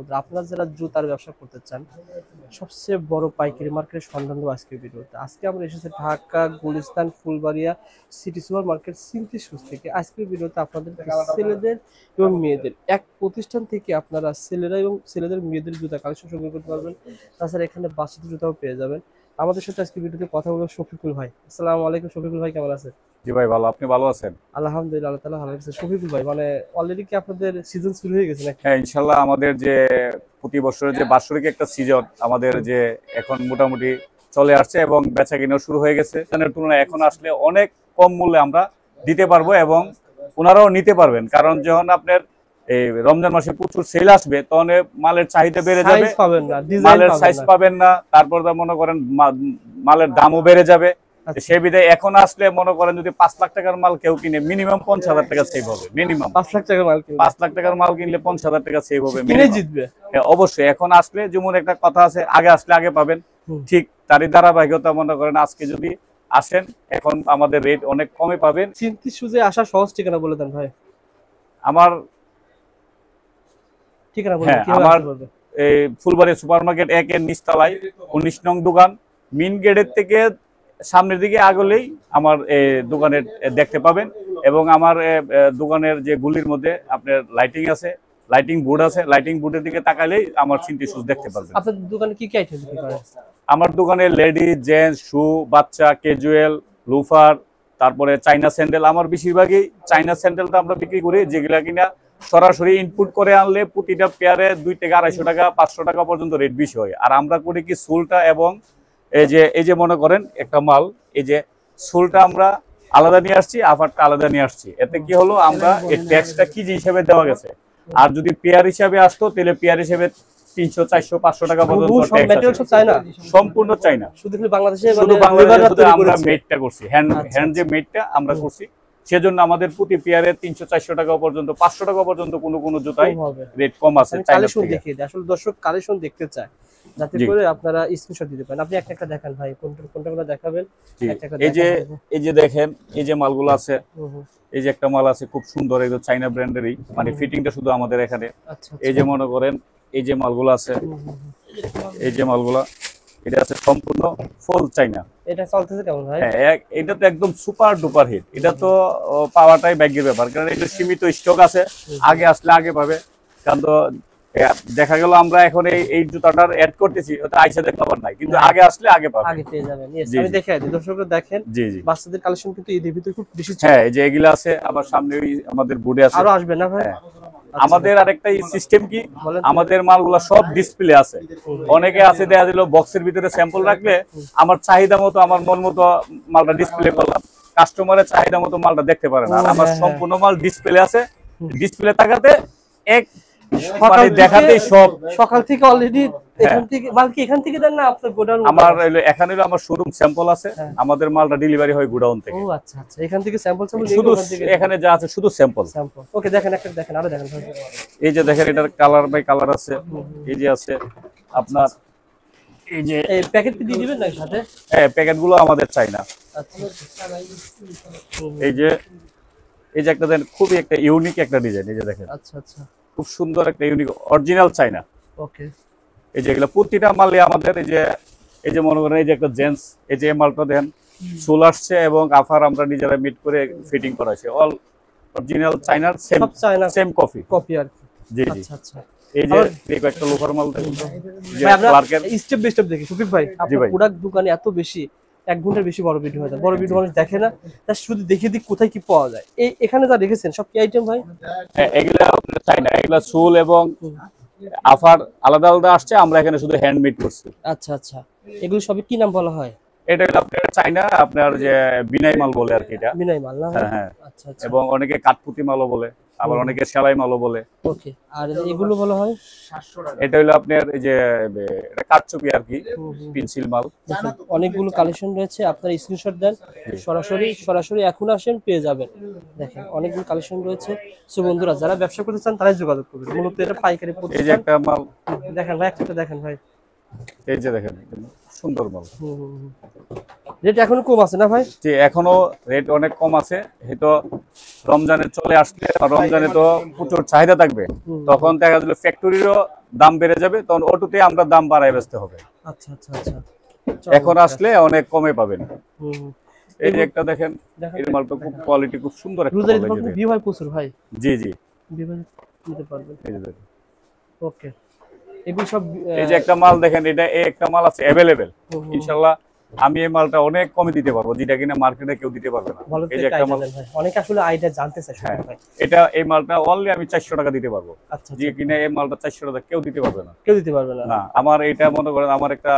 বন্ধুরা আপনারা যারা জুতার ব্যবসা করতে চান সবচেয়ে বড় পাইকারি মার্কেটের সন্ধান দেবো আজকের ভিডিওতে। আজকে আমরা এসেছি Dhaka Gulistan Phulbaria city super market Sinthi shoes থেকে। আজকের ভিডিওতে আপনাদের ছেলেদের এবং মেয়েদের এক প্রতিষ্ঠান থেকে আপনারা ছেলেরা এবং ছেলেদের মেয়েদের জুতা কালেকশন সংগ্রহ করতে পারবেন। তাছাড়া এখানে বাচ্চাদের জুতাও পেয়ে যাবেন। আমাদের সাথে আজকে ভিডিওতে কথা বলবো শফিকুল ভাই। আসসালামু আলাইকুম শফিকুল ভাই, কেমন আছেন? জি ভাই ভালো, আপনি ভালো আছেন? আলহামদুলিল্লাহ, আল্লাহ তাআলা ভালো আছে। শফিকুল ভাই, মানে অলরেডি কি আপনাদের সিজন শুরু হয়ে গেছে নাকি? হ্যাঁ ইনশাল্লাহ, আমাদের যে প্রতি বছরের যে বাৎসরিক একটা সিজন আমাদের যে এখন মোটামুটি চলে আসছে এবং বেচা কিনাও শুরু হয়ে গেছে। সেখানের তুলনায় এখন আসলে অনেক কম মূল্যে আমরা দিতে পারবো এবং ওনারাও নিতে পারবেন, কারণ যখন আপনার এই রমজান মাসে প্রচুর সেল আসবে তখন মালের চাহিদা বেড়ে যাবে, মালের সাইজ পাবেন না, তারপর মনে করেন মালের দামও বেড়ে যাবে। সেই বিধায় এখন আসলে মনে করেন যদি 5 লাখ টাকার মাল কেউ কিনে মিনিমাম 50,000 টাকা সেভ হবে। মিনিমাম 5 লাখ টাকার মাল 5 লাখ টাকার মাল কিনলে 50,000 টাকা সেভ হবে, কিনে জিতবে। হ্যাঁ অবশ্যই। এখন আসলে যেমন একটা কথা আছে, আগে আসলে আগে পাবেন, ঠিক তারই ধারাবাহিকতা মনে করেন আজকে যদি আসেন এখন আমাদের রেট অনেক কমে পাবেন। সিনথি শুজে আসা সহজ ঠিকানা বলে দেন ভাই। আমার ঠিকানা বলে হ্যাঁ আমার এই ফুলবাড়ি সুপার মার্কেট 1 এর নিচতলায় 19 নং দোকান, মেইন গেটের থেকে সামনের দিকে আগলেই আমার দোকানের দেখতে পাবেন। এবং আমার দোকানের যে গুলির মধ্যে আপনার লাইটিং আছে, লাইটিং বোর্ড আছে, লাইটিং বোর্ডের দিকে তাকালেই আমার সিনথি শুজ দেখতে পারবেন। আপনার দোকানে কি কি আইটেম বিক্রি করেন? আমার দোকানে লেডিস জেন্টস শু, বাচ্চা ক্যাজুয়াল, লোফার, তারপরে চাইনা স্যান্ডেল। আমার বেশিরভাগই চাইনা স্যান্ডেলটা আমরা বিক্রি করি, যেগুলা কিনা সরাসরি ইনপুট করে আনলে প্রতিটা পেয়ারে 2 থেকে 250 টাকা 500 টাকা পর্যন্ত রেট বেশি হয়। আর আমরা করি কি সোলটা এবং এই যে মনে করেন একটা মাল, এই যে সোলটা আমরা আলাদা নিয়ে আসছি, আফারটা আলাদা নিয়ে আসছি। এতে কি হলো, আমরা এই ট্যাক্সটা কেজি হিসেবে দেওয়া গেছে। আর যদি পেয়ার হিসাবে আসতো তাহলে পেয়ার হিসেবে 300 400 500 টাকা পর্যন্ত সম্পূর্ণ চাইনা। শুধু বাংলাদেশে আমরা মেডটা করছি, হ্যান্ড যে মেডটা আমরা করছি, সেজন্য আমাদের প্রতি পেয়ারে 300 400 টাকা পর্যন্ত 500 টাকা পর্যন্ত কোনো জুতাই রেট কম আছে। কালেকশন দেখিয়ে দিই, আসলে দর্শক কালেকশন দেখতে চায়, যাতে করে আপনারা স্ক্রিনশট দিতে পারেন। আপনি একটা একটা দেখান ভাই, কোনটা দেখাবেন? এই যে দেখেন, এই যে মালগুলো আছে, এই যে একটা মাল আছে খুব সুন্দর, এই চাইনা ব্র্যান্ডেরই, মানে ফিটিংটা শুধু আমাদের এখানে। এই যে মনে করেন এই যে মালগুলো আছে, এই যে মালগুলা, এটা আছে সম্পূর্ণ ফুল চাইনা। এটা চলতেছে কেমন ভাই? হ্যাঁ এটা তো একদম সুপার ডুপার হিট। এটা তো পাওয়াটাই ভাগ্যের ব্যাপার, কারণ এটা সীমিত স্টক আছে, আগে আসলে আগে পাবে। কারণ তো দেখা গেল আমরা এখন এই জুতাটার অ্যাড করতেছি, ওটা আইসা দেখতে পার নাই, কিন্তু আগে আসলে আগে পাবে, আগে পেয়ে যাবেন। আমি দেখাই দিই, দর্শকরা দেখেন। জি জি, বাচ্চাদের কালেকশন কিন্তু এর ভিতরে খুব বেশি। হ্যাঁ এই যে এগুলা আছে, আবার সামনে ওই আমাদের বোর্ডে আছে, আরো আসবে না ভাই? আমাদের আরেকটা সিস্টেম কি, আমাদের মালগুলো সব ডিসপ্লে আছে। অনেকে আছে দেখা দিল বক্সের ভিতরে স্যাম্পল রাখলে আমার চাহিদা মতো আমার মন মতো মালটা ডিসপ্লে করলাম, কাস্টমারের চাহিদা মতো মালটা দেখতে পারে না। আর আমার সম্পূর্ণ মাল ডিসপ্লে আছে, ডিসপ্লে থাকাতে এক দেখাতেই সব সকাল থেকে অলরেডি এখান থেকে মাল কি এখান থেকে দেন না আপনার গোডাউন? আমার এখানে আমার শোরুম স্যাম্পল আছে, আমাদের মালটা ডেলিভারি হয় গোডাউন থেকে। ও আচ্ছা আচ্ছা, এখান থেকে স্যাম্পল শুধু এখানে যা আছে শুধু স্যাম্পল। ওকে দেখেন, একটা দেখেন, আরো দেখেন। এই যে দেখেন, এটার কালার বাই কালার আছে, এই যে আছে আপনার এই যে এই প্যাকেট কি দিয়ে দিবেন না সাথে? হ্যাঁ প্যাকেটগুলো আমাদের চাই না। আচ্ছা, এই যে একটা দেন, খুবই একটা ইউনিক একটা ডিজাইন, এই যে দেখেন। আচ্ছা আচ্ছা, খুব সুন্দর একটা ইউনিক অরিজিনাল চাইনা। ওকে, এই যে এগুলো প্রতিটা মালে আমাদের এই যে মনে করেন এই যে একটা জেন্টস, এই যে মালটা দেন চুল আসছে এবং আফার আমরা নিজেরা মিট করে ফিটিং করাইছি, অল অরিজিনাল চাইনার সেম কপি আর কি। জি জি, আচ্ছা আচ্ছা। এই যে একটা লোফার মাল দেখুন, যে ক্লার্কের স্টেপ বাই স্টেপ দেখি। সুফিক ভাই, আপনার প্রোডাক্ট দোকানে এত বেশি, 1 ঘন্টার বেশি বড় ভিডিও হয়, বড় ভিডিও মানুষ দেখে না, তার শুধু দেখিয়ে দিই কোথায় কি পাওয়া যায়। এখানে যা রেখেছেন সব কি আইটেম ভাই? এগুলা চাইনা, এগুলা চুল এবং আফার আলাদা আলাদা আসছে, আমরা এখানে শুধু হ্যান্ডমেড করছি। আচ্ছা আচ্ছা, এগুলো সবই কি নাম বলা হয়? এটা হলো আপনার চাইনা, আপনার যে বিনাই মাল বলে আর কি, এটা বিনাই মাল না? হ্যাঁ আচ্ছা আচ্ছা, এবং অনেকে কাঠপুতি মালও বলে, আবার অনেকে সেলাই মালও বলে। ওকে, আর এগুলো বলা হয়? এটা হলো আপনার এই যে এটা কাঠচুপি আর কি, পেন্সিল মাল। অনেকগুলো কালেকশন রয়েছে, আপনারা স্ক্রিনশট দেন, সরাসরি এখন আসেন পেয়ে যাবেন। দেখেন অনেকগুলো কালেকশন রয়েছে। সো বন্ধুরা যারা ব্যবসা করতে চান তারাই যোগাযোগ করবেন, মূলত এটা পাইকারি প্রতিষ্ঠান। এই যে একটা মাল দেখেন ভাই, একটা দেখেন ভাই, এই যে দেখেন সুন্দর মাল। রেট এখনো কম আছে না ভাই? জি, এখনো রেট অনেক কম আছে। হয়তো রমজানে চলে আসলে, রমজানে তো প্রচুর চাহিদা থাকবে, তখন দেখা যাবে ফ্যাক্টরিরও দাম বেড়ে যাবে, তখন অটোতে আমরা দাম বাড়ায় বেচতে হবে। আচ্ছা আচ্ছা আচ্ছা, এখন আসলে অনেক কমে পাবেন। হুম। এই যে একটা দেখেন, এই মালটা খুব কোয়ালিটি, খুব সুন্দর একটা রোজার মাল। এই যে ভিউ হয় প্রচুর ভাই। জি জি, ভিউ নিতে পারবেন। এই যে দেখেন, ওকে, এগুলো সব এই যে একটা মাল দেখেন, এটা এই একটা মাল আছে अवेलेबल। ইনশাআল্লাহ আমি এই মালটা অনেক কমে দিতে পারবো, যেটা কিনা মার্কেটে কেউ দিতে পারবে না। ভালো এই যে একটা মাল, ভাই অনেক আসলে আইডিয়া জানতে চাই হ্যাঁ, ভাই। এটা এই মালটা অনলি আমি 400 টাকা দিতে পারবো। আচ্ছা, যে কিনা এই মালটা 400 টাকা কেউ দিতে পারবে না। কেউ দিতে পারবে না। না, আমার এটা মনে করেন আমার একটা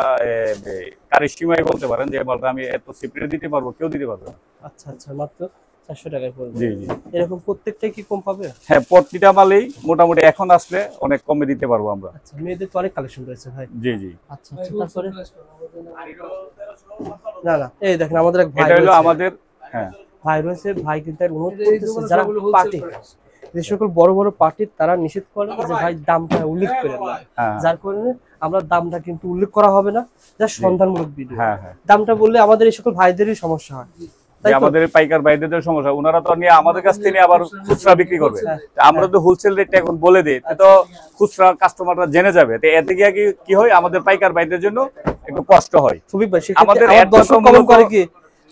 কারিশমাই বলতে পারেন, যে মালটা আমি এত সিপ্রে দিতে পারবো, কেউ দিতে পারবে না। আচ্ছা আচ্ছা, মাত্র 400 টাকায় পড়বে। জি জি, এরকম প্রত্যেকটাই কি কম পাবে? হ্যাঁ, প্রতিটা মালেই মোটামুটি এখন আসলে অনেক কমে দিতে পারবো আমরা। আচ্ছা, মেয়েদের তো অনেক কালেকশন রয়েছে ভাই। জি জি, আচ্ছা আচ্ছা, তারপরে না না, এই দেখেন আমাদের এক ভাই এটা হলো রয়েছে। আমাদের, হ্যাঁ, ভাই রয়েছে, ভাই কিন্তু আর অনুরোধ করতেছে যারা পার্টি, যে সকল বড় বড় পার্টি তারা নিষেধ করে যে ভাই দামটা উল্লেখ করেন না, হ্যাঁ, যার কারণে আমরা দামটা কিন্তু উল্লেখ করা হবে না, যা সন্ধানমূলক ভিডিও। হ্যাঁ হ্যাঁ, দামটা বললে আমাদের এই সকল ভাইদেরই সমস্যা হয়, তাই যে তো? আমাদের পাইকার ভাইদের সমস্যা, ওনারা তো নিয়ে আমাদের কাছ থেকে আবার খুচরা বিক্রি করবে। তা আমরা তো হোলসেল রেটটা এখন বলে দিই, তো খুচরা কাস্টমাররা জেনে যাবে, তো এতে গিয়ে কি হয়, আমাদের পাইকার ভাইদের জন্য একটু কষ্ট হয়। সুবিক ভাই, আমাদের সেক্ষেত্রে আমার অ্যাডটা দর্শক তো কমেন্ট মূলত- করে কি,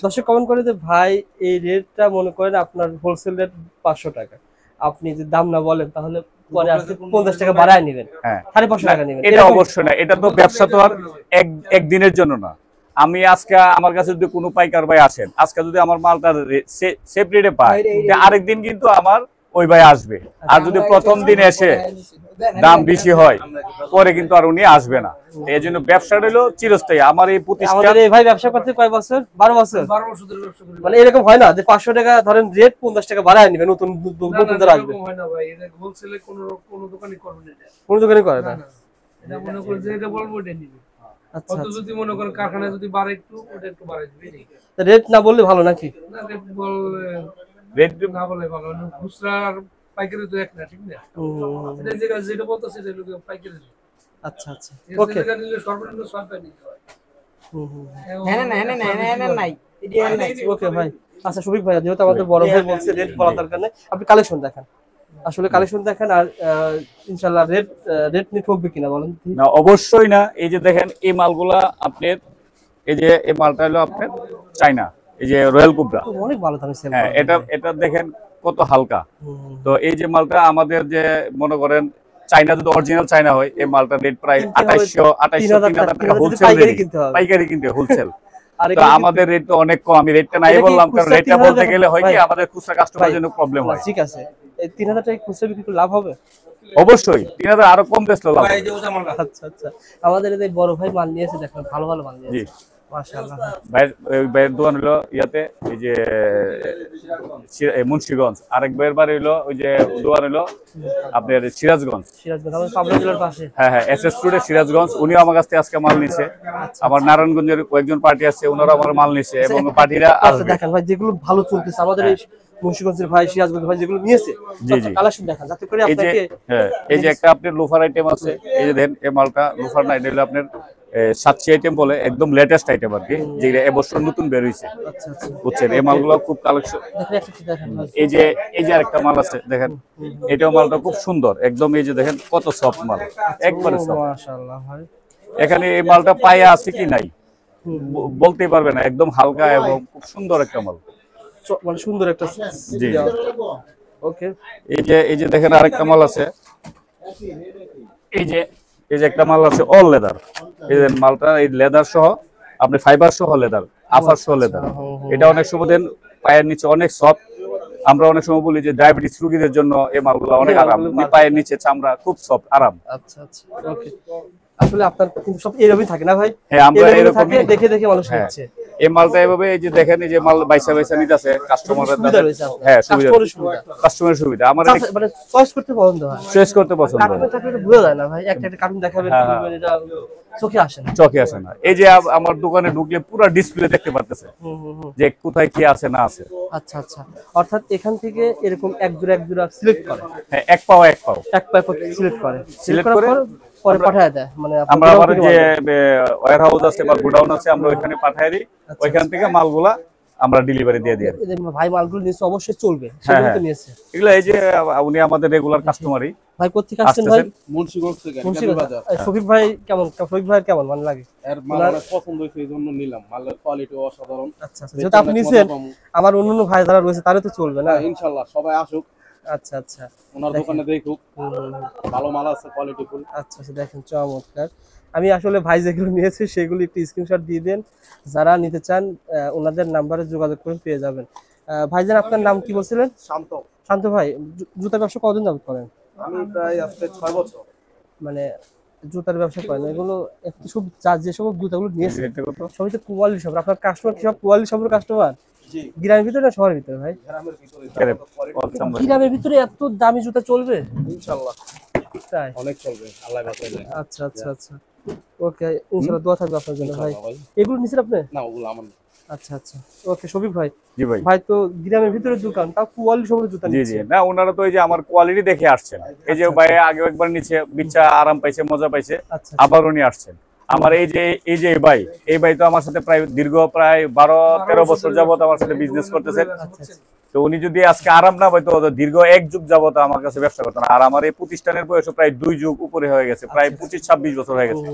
দর্শক কমেন্ট করে যে ভাই এই রেটটা মনে করেন আপনার হোলসেল রেট 500 টাকা, আপনি যদি দাম না বলেন তাহলে পরে আপনি 50 টাকা বাড়ায় নেবেন, হ্যাঁ, 550 টাকা নেবেন। এটা অবশ্যই না, এটা তো ব্যবসা তো আর একদিনের জন্য না। আমি আজকে আমার কাছে যদি কোনো পাইকার ভাই আসেন, আজকে যদি আমার মালটা সেফ রেটে পায়, আরেকদিন কিন্তু আমার ওই ভাই আসবে। আর যদি প্রথম দিন এসে দাম বেশি হয়, পরে কিন্তু আর উনি আসবে না। এই জন্য ব্যবসাটা হলো চিরস্থায়ী। আমার এই প্রতিষ্ঠান, আমাদের এই ভাই ব্যবসা করতে কয় বছর? 12 বছর। মানে এরকম হয় না যে 500 টাকা ধরেন রেট 50 টাকা বাড়ায় নেবে নতুন নতুন যারা আসবে? হয় না ভাই, এটা হোলসেলে কোনো দোকানই করবে না এটা। কোন দোকানে করে না। এটা মনে করেন যে এটা বলবো এটা নিবে। আচ্ছা অত যদি মনে করেন কারখানায় যদি বাড়ে একটু, ওটা একটু বাড়াই দিবে এটাই। রেট না বললে ভালো নাকি? না রেট বললে রেট না বলে ভালো না, খুচরা আর পাইকারি তো এক না, ঠিক না? এটা যেটা বলতেছে এটা লোকে পাইকারি রেট। আচ্ছা আচ্ছা, এই ওকে। জায়গা নিলে সর্বনিম্ন 6 টাকা নিতে হয়। ওকে ভাই, আচ্ছা সুবিক ভাই, যেহেতু আমাদের বড় ভাই বলছে রেট বলা দরকার নেই, আপনি কালেকশন দেখান, আসলে কালেকশন দেখান। আর ইনশাআল্লাহ রেট নিয়ে ঠকবে কিনা বলেন। না, অবশ্যই না। এই যে দেখেন এই মালগুলা আপনার, এই যে এই মালটা হলো আপনার চায়না, এই যে রয়্যাল কুবরা। অনেক ভালো দামে সেল হ্যাঁ, এটা দেখেন কত হালকা। তো এই যে মালটা আমাদের, যে মনে করেন চায়না যদি অরিজিনাল চায়না হয়, এই মালটা রেট প্রায় 2800 টাকা হোলসেল, পাইকারি কিনতে হোলসেল। আর তো আমাদের রেট তো অনেক কম, আমি রেটটা নাই বললাম, কারণ রেটটা বলতে গেলে হয় কি আমাদের খুচরা কাস্টমারের জন্য প্রবলেম হয়। ঠিক আছে, এই 3000 টাকা খুচরা বিক্রি করে লাভ হবে? অবশ্যই 3000 আরো কম বেচলে লাভ হবে। আচ্ছা আচ্ছা, আমাদের এই বড় ভাই মাল নিয়েছে, দেখেন ভালো ভালো মাল জি, নিয়েছে মাশাআল্লাহ। ভাইয়ের দোকান হলো ইয়াতে, এই যে মুন্সিগঞ্জ। আরেক ভাইয়ের বাড়ি হলো ওই যে দোকান হলো আপনার সিরাজগঞ্জ। সিরাজগঞ্জ আমাদের পাবনা জেলার পাশে। হ্যাঁ হ্যাঁ, এসএস রোডে সিরাজগঞ্জ। উনিও আমার কাছ থেকে আজকে মাল নিছে। আমার নারায়ণগঞ্জের কয়েকজন পার্টি আসছে, ওনারা আমার মাল নিছে, এবং পার্টিরা আসবে। দেখেন ভাই, যেগুলো ভালো চলতেছে আমাদের এই মুন্সিগঞ্জের ভাই, সিরাজগঞ্জের ভাই যেগুলো নিয়েছে, জি জি, কালেকশন দেখান যাতে করে এই যে, আপনাকে। হ্যাঁ, এই যে একটা আপনার লোফার আইটেম আছে, এই যে দেখেন এই মালটা লোফার না, এটা হলো আপনার 700 আইটেম বলে, একদম লেটেস্ট আইটেম আর কি, যেটা এবছর নতুন বের হইছে। আচ্ছা আচ্ছা, বুঝছেন, এই মালগুলো খুব কালেকশন। দেখেন একটা দেখেন ভাই। এই যে আরেকটা মাল আছে দেখেন, এটাও মালটা খুব সুন্দর একদম। এই যে দেখেন কত সফট মাল, একবারে সফট। মাশাআল্লাহ ভাই, এখানে এই মালটা পায়ে আছে কি নাই বলতেই পারবে না, একদম হালকা এবং খুব সুন্দর একটা মাল। মানে সুন্দর একটা। জি, ওকে, এই যে দেখেন আরেকটা মাল আছে, এই যে একটা মাল আছে অল লেদার। এই যে মালটা এই লেদার সহ, আপনি ফাইবার সহ লেদার, আফার সহ লেদার। এটা অনেক সময় দেন পায়ের নিচে অনেক সফট। আমরা অনেক সময় বলি যে ডায়াবেটিস রোগীদের জন্য এই মালগুলো অনেক আরাম, পায়ের নিচে চামড়া খুব সফট, আরাম। আচ্ছা আচ্ছা, ওকে। আসলে আপনার কিন্তু সব এরকমই থাকে না ভাই? হ্যাঁ, আমরা এরকম দেখে দেখে মানুষ নিচ্ছে। এই মালটা এভাবে, এই যে দেখেন এই যে মাল বাইসা নিতেছে কাস্টমারের। হ্যাঁ, কাস্টমারের সুবিধা। আমার মানে চয়েস করতে পছন্দ হয়, চয়েস করতে পছন্দ হয়। কার্টুন থাকলে বোঝা যায় না ভাই, একটা কার্টুন দেখাবেন, এটা চোখে আসে না, চোখে আসে না। এই যে আমার দোকানে ঢুকলে পুরো ডিসপ্লে দেখতে পারতেছে যে কোথায় কি আছে না আছে। আচ্ছা আচ্ছা, অর্থাৎ এখান থেকে এরকম এক জোড়া সিলেক্ট করে। হ্যাঁ, এক পাও এক পাও সিলেক্ট করে, সিলেক্ট করার পর পরে পাঠায় দেয়, মানে আমরা আবার যে ওয়্যার হাউস আছে বা গোডাউন আছে আমরা ওইখানে পাঠিয়ে দিই, ওইখান থেকে মালগুলা আমরা ডেলিভারি দিয়ে দিই। ভাই মালগুলো নিয়েছে অবশ্যই চলবে, হ্যাঁ, সেগুলো তো নিয়েছে এগুলো এই যে উনি আমাদের রেগুলার কাস্টমারই। ভাই। কোথেকে আসছেন ভাই? মুন্সিগঞ্জ থেকে মুন্সিগঞ্জ। শফিক ভাই কেমন, শফিক ভাই কেমন মানে লাগে? এর মাল অনেক পছন্দ হয়েছে, এই জন্য নিলাম। মালের কোয়ালিটি অসাধারণ। আচ্ছা আচ্ছা, যেটা আপনি নিছেন আমার অন্যান্য ভাই যারা রয়েছে তারা তো চলবে না? ইনশাআল্লাহ সবাই আসুক, আচ্ছা আচ্ছা, ওনার দোকানে দেখুক, ভালো মাল আছে, কোয়ালিটি ফুল। আচ্ছা আচ্ছা, দেখেন চমৎকার। আমি আসলে ভাই যেগুলো নিয়েছি সেগুলো একটু স্ক্রিনশট দিয়ে দেন, যারা নিতে চান ওনাদের নাম্বারে যোগাযোগ করে পেয়ে যাবেন। ভাইজান আপনার নাম কি বলছিলেন? শান্ত। শান্ত ভাই, জুতার ব্যবসা কতদিন যাবত করেন? আমি প্রায় আজকে 6 বছর মানে জুতার ব্যবসা করেন, এগুলো সব যে সব জুতাগুলো নিয়েছে সবই তো কোয়ালিটি সব। আপনার কাস্টমার কি সব কোয়ালিটি সব কাস্টমার? জি। গ্রামের ভিতরে না শহরের ভিতরে ভাই? গ্রামের ভিতরে। গ্রামের ভিতরে এত দামি জুতা চলবে? ইনশাআল্লাহ তাই? অনেক চলবে, আল্লাহ বাঁচাইলে। আচ্ছা আচ্ছা আচ্ছা, ওকে, ইনশাআল্লাহ দোয়া থাকবে আপনার জন্য ভাই। ভাই এগুলো নিছেন আপনি? না, ওগুলো আমার না। আচ্ছা আচ্ছা, ওকে শফিক ভাই। জি ভাই। ভাই তো গ্রামের ভিতরে দোকান, তাও কোয়ালিটি সব জুতা জি নিচ্ছে। জি, না ওনারা তো এই যে আমার কোয়ালিটি দেখে আসছেন, এই যে ভাই আগে একবার নিচে বিচ্ছা আরাম পাইছে, মজা পাইছে, আচ্ছা আবার উনি আসছেন। আমার এই যে এই ভাই তো আমার সাথে প্রায় দীর্ঘ প্রায় 12-13 বছর যাবত আমার সাথে বিজনেস করতেছেন। তো উনি যদি আজকে আরাম না পাইতো, দীর্ঘ 1 যুগ যাবত আমার কাছে ব্যবসা করতেন। আর আমার এই প্রতিষ্ঠানের বয়স প্রায় 2 যুগ উপরে হয়ে গেছে, প্রায় 25-26 বছর হয়ে গেছে।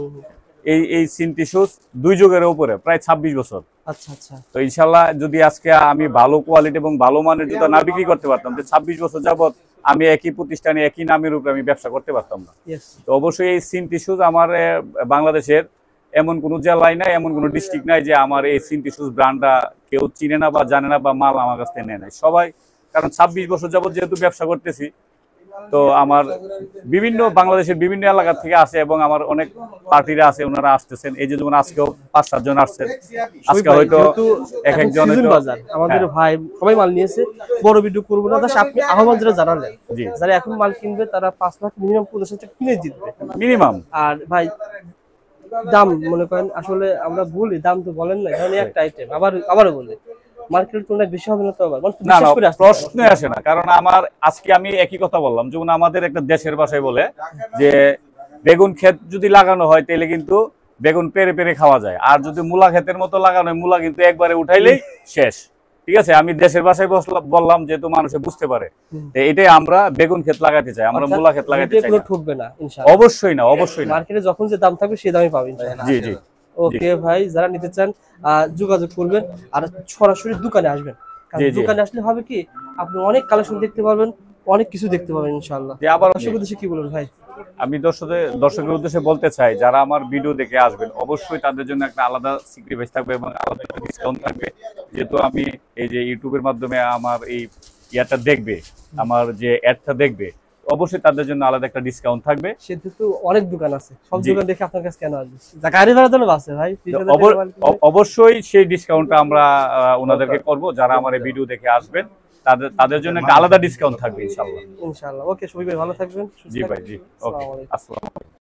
এই সিনটি শুজ 2 যুগের উপরে প্রায় 26 বছর। আচ্ছা আচ্ছা, তো ইনশাল্লাহ যদি আজকে আমি ভালো কোয়ালিটি এবং ভালো মানের জুতা না বিক্রি করতে পারতাম, যে 26 বছর যাবত আমি একই প্রতিষ্ঠানে একই নামের উপরে আমি ব্যবসা করতে পারতাম না। ইয়েস। তো অবশ্যই এই সিনটি শুজ আমার বাংলাদেশের এমন কোনো জেলায় নাই, এমন কোনো ডিস্ট্রিক্ট নাই যে আমার এই সিনটি শুজ ব্র্যান্ডটা কেউ চিনে না বা জানে না বা মাল আমার কাছ থেকে নেয় নাই সবাই। কারণ 26 বছর যাবত যেহেতু ব্যবসা করতেছি, তো আমার বিভিন্ন বাংলাদেশের বিভিন্ন এলাকা থেকে আসে এবং আমার অনেক পার্টিরা আছে, ওনারা আসতেছেন। এই যে যেমন আজকেও 5-7 জন আসছেন, আজকে হয়তো এক একজন আমাদের ভাই সবাই মাল নিয়েছে, বড় ভিডিও করবো না, জাস্ট আপনি আহ্বান যারা জানালেন, জি, যারা এখন মাল কিনবে তারা 5 লাখ মিনিমাম 50 টাকা কিনে জিতবে মিনিমাম। আর ভাই দাম মনে করেন আসলে আমরা বলি, দাম তো বলেন না, কারণ একটা আইটেম আবারও বলি মার্কেটের তুলনায় বেশি হবে না তো? আবার না না, প্রশ্নই আসে না। কারণ আমার আজকে আমি একই কথা বললাম, যেমন আমাদের একটা দেশের ভাষায় বলে যে বেগুন ক্ষেত যদি লাগানো হয় তাহলে কিন্তু বেগুন পেরে পেরে খাওয়া যায়, আর যদি মূলা ক্ষেতের মতো লাগানো হয় মূলা কিন্তু একবারে উঠাইলেই শেষ। ঠিক আছে, আমি দেশের ভাষায় বললাম যেহেতু মানুষে বুঝতে পারে। এটাই আমরা বেগুন ক্ষেত লাগাতে চাই, আমরা মূলা ক্ষেত লাগাতে চাই না। ঠকবে না ইনশাআল্লাহ, অবশ্যই না, অবশ্যই না। মার্কেটে যখন যে দাম থাকবে সেই দামই পাবেন ইনশাআল্লাহ। জি জি, ওকে ভাই, যারা নিতে চান যোগাযোগ করবেন আর সরাসরি দোকানে আসবেন। দোকানে আসলে হবে কি, আপনি অনেক কালেকশন দেখতে পারবেন, অনেক কিছু দেখতে পাবেন ইনশাআল্লাহ। যে আবার দর্শকদের উদ্দেশ্যে কি বলবেন ভাই? আমি দর্শকের উদ্দেশ্যে বলতে চাই, যারা আমার ভিডিও দেখে আসবেন অবশ্যই তাদের জন্য একটা আলাদা স্যাক্রিফাইস থাকবে এবং আলাদা একটা ডিসকাউন্ট থাকবে। যেহেতু আমি এই যে ইউটিউবের মাধ্যমে আমার এই ইয়াটা দেখবে, আমার যে অ্যাডটা দেখবে, অবশ্যই তাদের জন্য আলাদা একটা ডিসকাউন্ট থাকবে। সেহেতু অনেক দোকান আছে, সব দোকান দেখে আপনার কাছে কেন আসবে? গাড়ি ভাড়া জন্য আছে ভাই, অবশ্যই সেই ডিসকাউন্টটা আমরা ওনাদেরকে করব। যারা আমার এই ভিডিও দেখে আসবেন তাদের জন্য একটা আলাদা ডিসকাউন্ট থাকবে ইনশাআল্লাহ। ইনশাআল্লাহ। ওকে শফিক ভাই, ভালো থাকবেন। জি ভাই, জি, ওকে, আসসালামু আলাইকুম।